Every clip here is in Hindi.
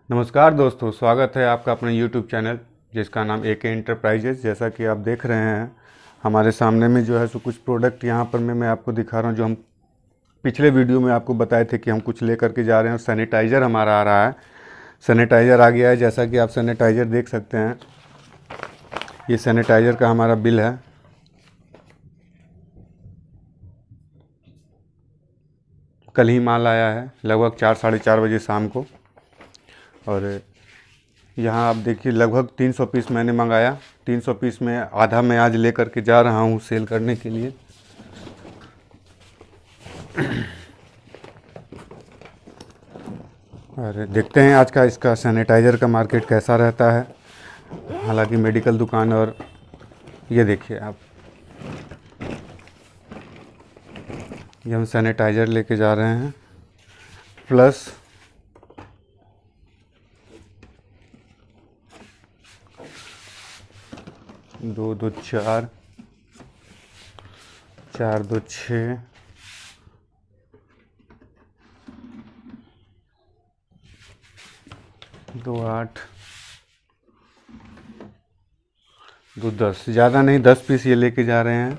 नमस्कार दोस्तों, स्वागत है आपका अपने YouTube चैनल जिसका नाम AK एंटरप्राइजेज। जैसा कि आप देख रहे हैं हमारे सामने में जो है सो कुछ प्रोडक्ट यहाँ पर मैं आपको दिखा रहा हूँ, जो हम पिछले वीडियो में आपको बताए थे कि हम कुछ लेकर के जा रहे हैं। सैनिटाइज़र हमारा आ रहा है, सैनिटाइज़र आ गया है। जैसा कि आप सैनिटाइज़र देख सकते हैं, ये सैनिटाइज़र का हमारा बिल है। कल ही माल आया है, लगभग 4 साढ़े 4 बजे शाम को। और यहाँ आप देखिए लगभग 300 पीस मैंने मंगाया। 300 पीस में आधा मैं आज लेकर के जा रहा हूँ सेल करने के लिए। और देखते हैं आज का इसका सैनिटाइज़र का मार्केट कैसा रहता है। हालांकि मेडिकल दुकान, और ये देखिए आप, ये हम सैनिटाइज़र लेके जा रहे हैं। प्लस दो दो चार, 4 2 6, 2 8, 2 10, ज़्यादा नहीं 10 पीस ये लेके जा रहे हैं।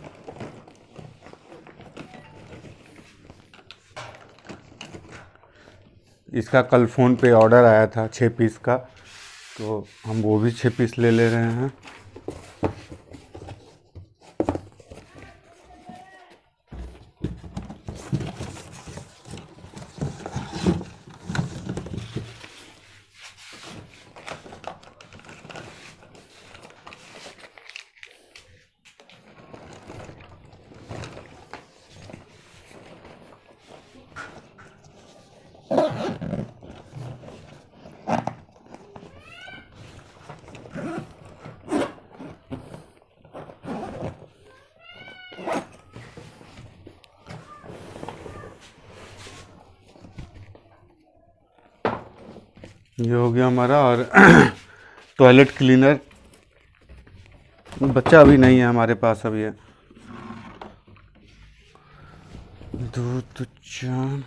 इसका कल फ़ोन पे ऑर्डर आया था 6 पीस का, तो हम वो भी 6 पीस ले ले रहे हैं। ये हो गया हमारा। और टॉयलेट क्लीनर बच्चा अभी नहीं है हमारे पास। अब ये 2 2 4,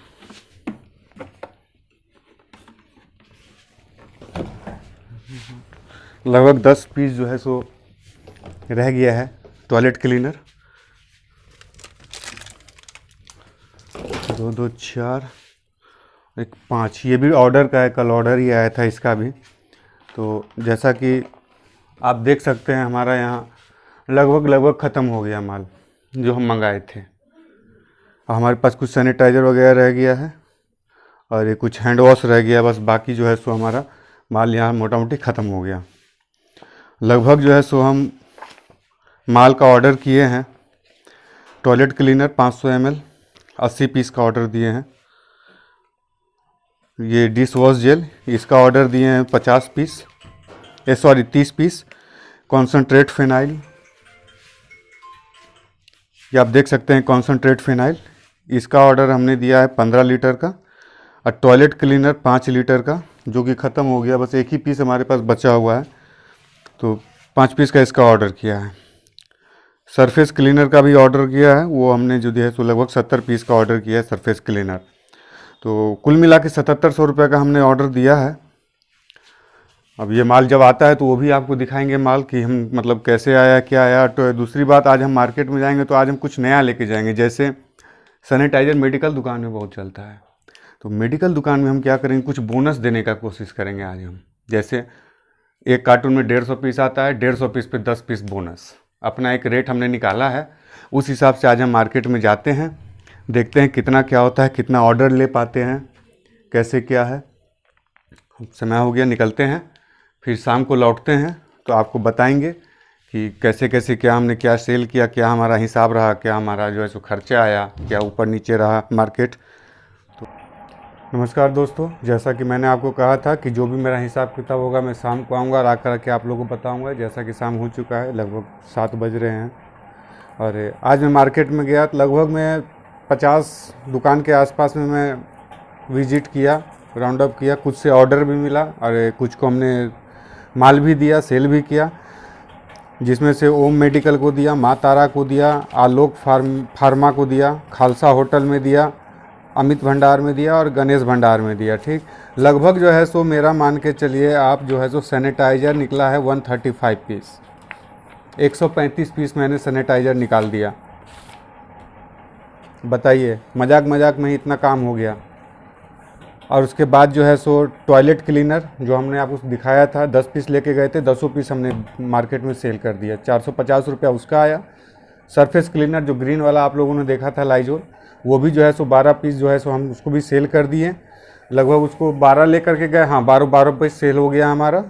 लगभग 10 पीस जो है सो रह गया है टॉयलेट क्लीनर। 2 2 4, 1 5, ये भी ऑर्डर का है, कल ऑर्डर ही आया था इसका भी। तो जैसा कि आप देख सकते हैं हमारा यहाँ लगभग ख़त्म हो गया माल जो हम मंगाए थे। और हमारे पास कुछ सैनिटाइज़र वगैरह रह गया है, और ये कुछ हैंड वॉश रह गया बस। बाकी जो है सो हमारा माल यहाँ मोटा मोटी ख़त्म हो गया। लगभग जो है सो हम माल का ऑर्डर किए हैं। टॉयलेट क्लीनर 500 ml 80 पीस का ऑर्डर दिए हैं। ये डिश वॉश जेल, इसका ऑर्डर दिए हैं 50 पीस, 30 पीस। कॉन्सनट्रेट फिनाइल, ये आप देख सकते हैं कॉन्सनट्रेट फिनाइल, इसका ऑर्डर हमने दिया है 15 लीटर का। और टॉयलेट क्लीनर 5 लीटर का, जो कि ख़त्म हो गया, बस एक ही पीस हमारे पास बचा हुआ है, तो 5 पीस का इसका ऑर्डर किया है। सरफेस क्लीनर का भी ऑर्डर किया है, वो हमने जो दिया है तो लगभग 70 पीस का ऑर्डर किया है सरफेस क्लीनर। तो कुल मिला के 7700 रुपये का हमने ऑर्डर दिया है। अब ये माल जब आता है तो वो भी आपको दिखाएंगे माल कि हम मतलब कैसे आया, क्या आया। तो दूसरी बात, आज हम मार्केट में जाएंगे तो आज हम कुछ नया लेके जाएंगे। जैसे सैनिटाइज़र मेडिकल दुकान में बहुत चलता है, तो मेडिकल दुकान में हम क्या करेंगे, कुछ बोनस देने का कोशिश करेंगे आज हम। जैसे एक कार्टून में 150 पीस आता है, 150 पीस पे 10 पीस बोनस। अपना एक रेट हमने निकाला है, उस हिसाब से आज हम मार्केट में जाते हैं, देखते हैं कितना क्या होता है, कितना ऑर्डर ले पाते हैं, कैसे क्या है। समय हो गया, निकलते हैं, फिर शाम को लौटते हैं तो आपको बताएंगे कि कैसे कैसे क्या हमने क्या सेल किया, क्या हमारा हिसाब रहा, क्या हमारा जो है सो खर्चा आया, क्या ऊपर नीचे रहा मार्केट। तो नमस्कार दोस्तों, जैसा कि मैंने आपको कहा था कि जो भी मेरा हिसाब किताब होगा मैं शाम को आऊँगा और आकर के आप लोगों को बताऊँगा। जैसा कि शाम हो चुका है, लगभग 7 बज रहे हैं। और आज मैं मार्केट में गया तो लगभग मैं 50 दुकान के आसपास में मैं विज़िट किया, राउंड अप किया। कुछ से ऑर्डर भी मिला और कुछ को हमने माल भी दिया, सेल भी किया। जिसमें से ओम मेडिकल को दिया, माँ तारा को दिया, आलोक फार्मा को दिया, खालसा होटल में दिया, अमित भंडार में दिया और गणेश भंडार में दिया। ठीक, लगभग जो है सो मेरा मान के चलिए आप जो है सो सैनिटाइज़र निकला है 135 पीस, 135 पीस मैंने सैनिटाइज़र निकाल दिया। बताइए, मजाक मजाक में ही इतना काम हो गया। और उसके बाद जो है सो टॉयलेट क्लीनर जो हमने आपको दिखाया था, 10 पीस लेके गए थे, 10 पीस हमने मार्केट में सेल कर दिया, 450 रुपया उसका आया। सरफेस क्लीनर जो ग्रीन वाला आप लोगों ने देखा था लाइजोल, वो भी जो है सो 12 पीस जो है सो हम उसको भी सेल कर दिए। लगभग उसको 12 लेकर के गए, हाँ 12 पीस सेल हो गया हमारा।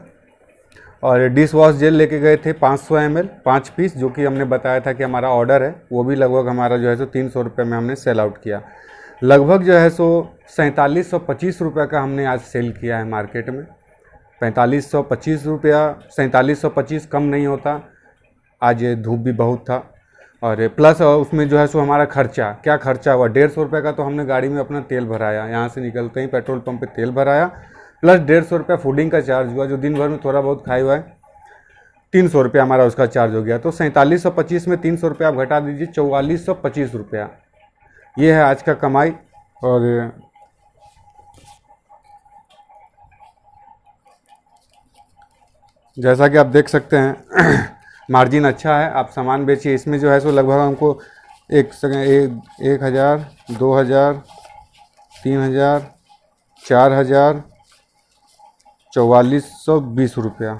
और डिश वॉश जेल लेके गए थे 500 ml 5 पीस, जो कि हमने बताया था कि हमारा ऑर्डर है, वो भी लगभग हमारा जो है सो 300 रुपये में हमने सेल आउट किया। लगभग जो है सो 4725 रुपये का हमने आज सेल किया है मार्केट में। 4525 रुपया, 4725 कम नहीं होता, आज धूप भी बहुत था। और प्लस उसमें जो है सो हमारा खर्चा, क्या खर्चा हुआ, 150 रुपये का तो हमने गाड़ी में अपना तेल भराया, यहाँ से निकलते ही पेट्रोल पंप पे तेल भराया, प्लस 150 रुपया फूडिंग का चार्ज हुआ, जो दिन भर में थोड़ा बहुत खाया हुआ है, 300 रुपया हमारा उसका चार्ज हो गया। तो 4725 में 300 रुपया आप घटा दीजिए, 4425 रुपया ये है आज का कमाई। और जैसा कि आप देख सकते हैं मार्जिन अच्छा है, आप सामान बेचिए। इसमें जो है सो लगभग हमको 1,000, 2,000, 3,000, 4,000, 4420 रुपया,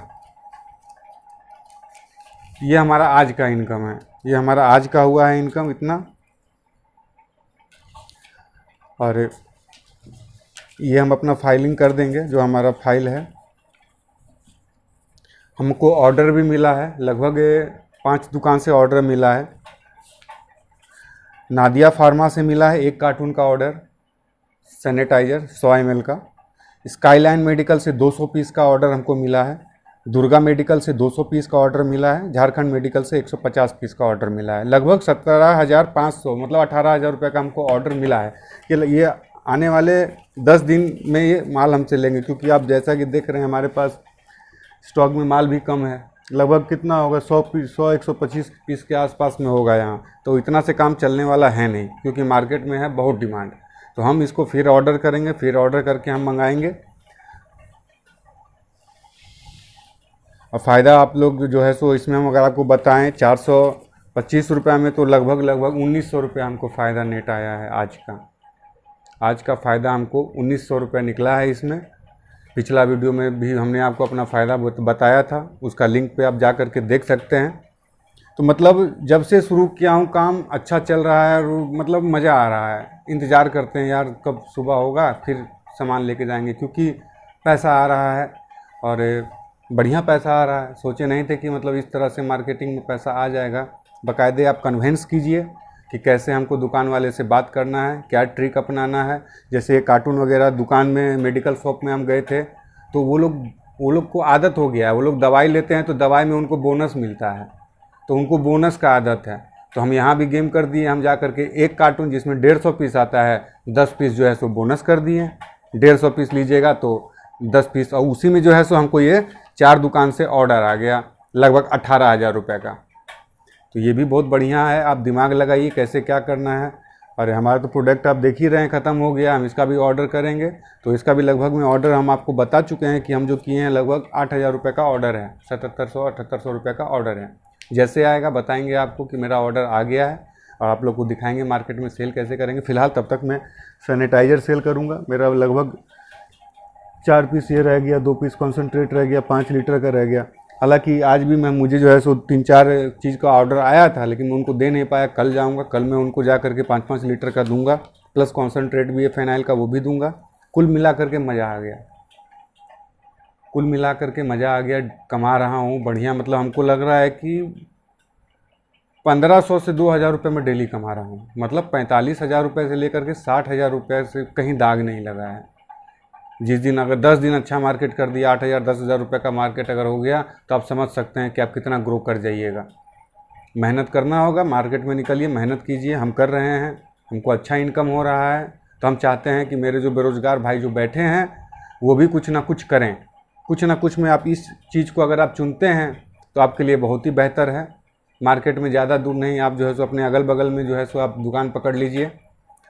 ये हमारा आज का इनकम है, ये हमारा आज का हुआ है इनकम इतना। और ये हम अपना फाइलिंग कर देंगे, जो हमारा फाइल है। हमको ऑर्डर भी मिला है, लगभग 5 दुकान से ऑर्डर मिला है। नादिया फार्मा से मिला है 1 कार्टून का ऑर्डर सैनिटाइज़र 100 ml का। स्काईलाइन मेडिकल से 200 पीस का ऑर्डर हमको मिला है। दुर्गा मेडिकल से 200 पीस का ऑर्डर मिला है। झारखंड मेडिकल से 150 पीस का ऑर्डर मिला है। लगभग 17,500 मतलब 18,000 रुपये का हमको ऑर्डर मिला है कि ये आने वाले 10 दिन में ये माल हमसे लेंगे, क्योंकि आप जैसा कि देख रहे हैं हमारे पास स्टॉक में माल भी कम है। लगभग कितना होगा, 100-125 पीस के आसपास में होगा यहाँ, तो इतना से काम चलने वाला है नहीं, क्योंकि मार्केट में है बहुत डिमांड। तो हम इसको फिर ऑर्डर करेंगे, फिर ऑर्डर करके हम मंगाएंगे। और फ़ायदा आप लोग जो है सो इसमें हम अगर आपको बताएं 425 रुपये में, तो लगभग 1900 रुपये हमको फ़ायदा नेट आया है आज का फ़ायदा हमको 1900 रुपये निकला है इसमें। पिछला वीडियो में भी हमने आपको अपना फ़ायदा बताया था, उसका लिंक पे आप जा कर के देख सकते हैं। तो मतलब जब से शुरू किया हूँ काम अच्छा चल रहा है, मतलब मज़ा आ रहा है। इंतज़ार करते हैं यार कब सुबह होगा, फिर सामान लेके जाएंगे, क्योंकि पैसा आ रहा है और बढ़िया पैसा आ रहा है। सोचे नहीं थे कि मतलब इस तरह से मार्केटिंग में पैसा आ जाएगा। बाकायदे आप कन्विंस कीजिए कि कैसे हमको दुकान वाले से बात करना है, क्या ट्रिक अपनाना है। जैसे कार्टून वगैरह दुकान में, मेडिकल शॉप में हम गए थे, तो वो लोग को आदत हो गया है, वो लोग दवाई लेते हैं तो दवाई में उनको बोनस मिलता है, तो उनको बोनस का आदत है। तो हम यहाँ भी गेम कर दिए, हम जा कर के 1 कार्टून जिसमें 150 पीस आता है, 10 पीस जो है सो बोनस कर दिए। 150 पीस लीजिएगा तो 10 पीस, और उसी में जो है सो हमको ये 4 दुकान से ऑर्डर आ गया, लगभग 18,000 रुपये का। तो ये भी बहुत बढ़िया है, आप दिमाग लगाइए कैसे क्या करना है। और हमारा तो प्रोडक्ट आप देख ही रहे हैं ख़त्म हो गया, हम इसका भी ऑर्डर करेंगे। तो इसका भी लगभग में ऑर्डर हम आपको बता चुके हैं कि हम जो किए हैं लगभग 8,000 रुपये का ऑर्डर है, 7700-7800 रुपये का ऑर्डर है। जैसे आएगा बताएंगे आपको कि मेरा ऑर्डर आ गया है, और आप लोग को दिखाएंगे मार्केट में सेल कैसे करेंगे। फ़िलहाल तब तक मैं सैनिटाइज़र सेल करूँगा। मेरा लगभग 4 पीस ये रह गया, 2 पीस कॉन्सनट्रेट रह गया, 5 लीटर का रह गया। हालांकि आज भी मुझे जो है सो 3-4 चीज़ का ऑर्डर आया था, लेकिन मैं उनको दे नहीं पाया। कल जाऊंगा, कल मैं उनको जा करके 5-5 लीटर का दूंगा, प्लस कॉन्सनट्रेट भी है फिनाइल का, वो भी दूंगा। कुल मिला करके मज़ा आ गया, कुल मिला करके मज़ा आ गया। कमा रहा हूँ बढ़िया, मतलब हमको लग रहा है कि 1500 से 2000 रुपये में डेली कमा रहा हूँ। मतलब 45,000 रुपये से लेकर के 60,000 रुपये से कहीं दाग नहीं लगा है। जिस दिन अगर 10 दिन अच्छा मार्केट कर दिया, 8,000-10,000 रुपये का मार्केट अगर हो गया, तो आप समझ सकते हैं कि आप कितना ग्रो कर जाइएगा। मेहनत करना होगा, मार्केट में निकलिए, मेहनत कीजिए। हम कर रहे हैं, हमको अच्छा इनकम हो रहा है, तो हम चाहते हैं कि मेरे जो बेरोज़गार भाई जो बैठे हैं वो भी कुछ ना कुछ करें। कुछ ना कुछ में आप इस चीज़ को अगर आप चुनते हैं तो आपके लिए बहुत ही बेहतर है। मार्केट में ज़्यादा दूर नहीं, आप जो है सो अपने अगल बगल में जो है सो आप दुकान पकड़ लीजिए,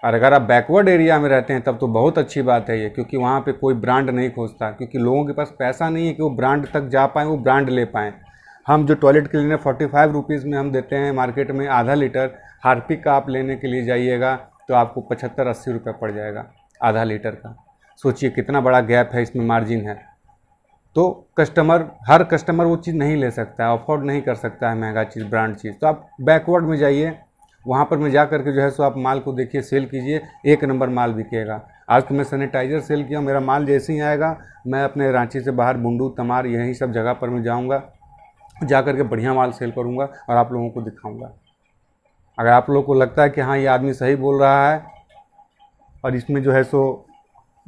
और अगर आप बैकवर्ड एरिया में रहते हैं तब तो बहुत अच्छी बात है ये, क्योंकि वहाँ पे कोई ब्रांड नहीं खोजता, क्योंकि लोगों के पास पैसा नहीं है कि वो ब्रांड तक जा पाएँ, वो ब्रांड ले पाएँ। हम जो टॉयलेट क्लीनर 45 रुपीज़ में हम देते हैं मार्केट में, आधा लीटर हार्पिक का आप लेने के लिए जाइएगा तो आपको 75-80 रुपये पड़ जाएगा आधा लीटर का। सोचिए कितना बड़ा गैप है, इसमें मार्जिन है। तो हर कस्टमर वो चीज़ नहीं ले सकता है, अफोर्ड नहीं कर सकता है महंगा चीज़, ब्रांड चीज़। तो आप बैकवर्ड में जाइए, वहाँ पर में जा करके जो है सो आप माल को देखिए, सेल कीजिए, एक नंबर माल बिकेगा। आज तो मैं सैनिटाइज़र सेल किया, मेरा माल जैसे ही आएगा मैं अपने रांची से बाहर बुंडू, तमार, यही सब जगह पर मैं जाऊँगा, जा करके बढ़िया माल सेल करूँगा और आप लोगों को दिखाऊँगा। अगर आप लोगों को लगता है कि हाँ ये आदमी सही बोल रहा है और इसमें जो है सो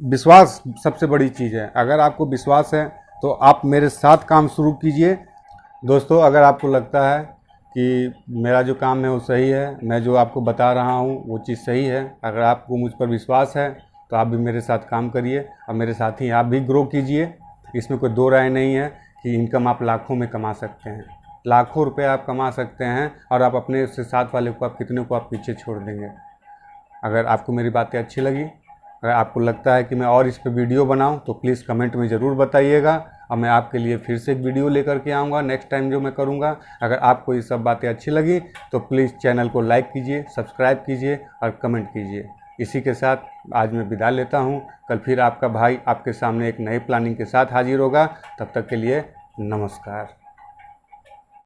विश्वास सबसे बड़ी चीज़ है, अगर आपको विश्वास है तो आप मेरे साथ काम शुरू कीजिए। दोस्तों, अगर आपको लगता है कि मेरा जो काम है वो सही है, मैं जो आपको बता रहा हूँ वो चीज़ सही है, अगर आपको मुझ पर विश्वास है तो आप भी मेरे साथ काम करिए और मेरे साथ ही आप भी ग्रो कीजिए। इसमें कोई दो राय नहीं है कि इनकम आप लाखों में कमा सकते हैं, लाखों रुपए आप कमा सकते हैं, और आप अपने उससे साथ वाले को, आप कितने को आप पीछे छोड़ देंगे। अगर आपको मेरी बातें अच्छी लगी, अगर आपको लगता है कि मैं और इस पर वीडियो बनाऊं तो प्लीज़ कमेंट में ज़रूर बताइएगा, और मैं आपके लिए फिर से एक वीडियो लेकर के आऊँगा नेक्स्ट टाइम जो मैं करूँगा। अगर आपको ये सब बातें अच्छी लगी तो प्लीज़ चैनल को लाइक कीजिए, सब्सक्राइब कीजिए और कमेंट कीजिए। इसी के साथ आज मैं विदा लेता हूँ। कल फिर आपका भाई आपके सामने एक नई प्लानिंग के साथ हाजिर होगा। तब तक के लिए नमस्कार।